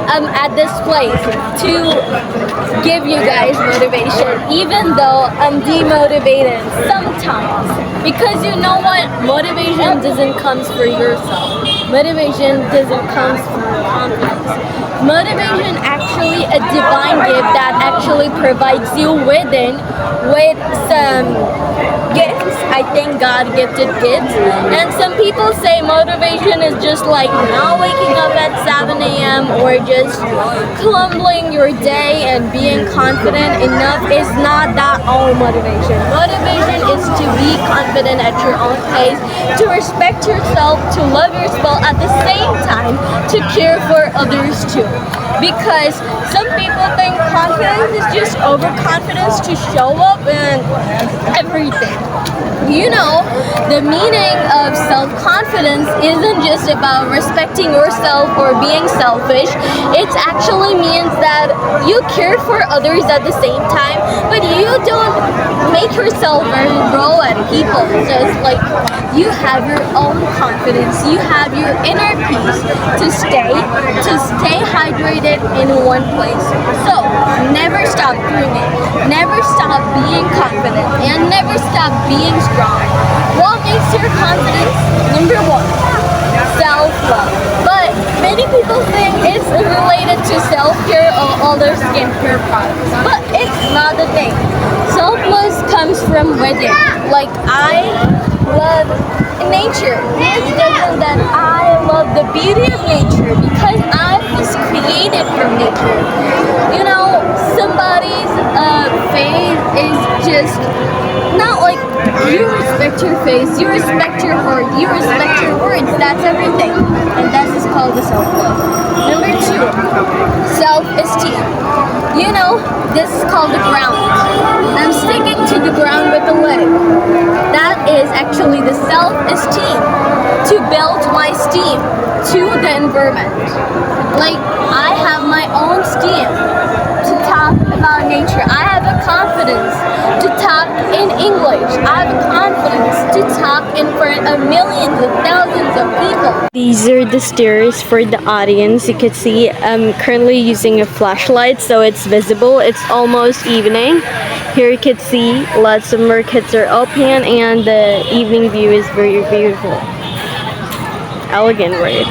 at this place to give you guys motivation, even though I'm demotivated sometimes. Because you know what? Motivation doesn't come for yourself. Motivation doesn't come from confidence. Motivation actually a divine gift that actually provides you with some gifts. I think God gifted gifts. And some people say motivation is just like not waking up at 7 a.m. or just crumbling your day and being confident enough is not that all motivation. Motivation is to be confident at your own pace, to respect yourself, to love yourself at the same time, to care for others too. Because some people think confidence is just overconfidence to show up and everything. You know, the meaning of self-confidence isn't just about respecting yourself or being selfish. It actually means that you care for others at the same time, but you don't make yourself very low at people. Just like you have your own confidence, you have your inner peace to stay hydrated in one place. So never stop dreaming, never stop being confident, and never stop being strong. What makes your confidence? Number one, self-love. But many people think it's related to self-care or other skincare products. But it's not the thing. Self-love comes from within. Like I love nature. It's different than I love the beauty of nature because I was created from nature. You know, somebody's face is just not like you respect your face, you respect your heart, you respect your words. That's everything, and that is called the self-love. Number two, self-esteem. You know, this is called the ground. I'm sticking to the ground with the leg. That is actually the self-esteem to build my steam to the environment. Like I have my own steam to talk about nature. I have a confidence to talk in English. I have a confidence to talk in front of millions and thousands of people. These are the stairs for the audience. You can see I'm currently using a flashlight so it's visible. It's almost evening. Here you can see lots of more kids are open and the evening view is very beautiful. Elegant, right?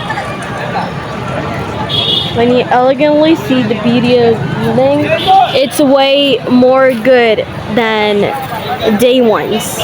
When you elegantly see the beauty of evening, it's way more good than day ones.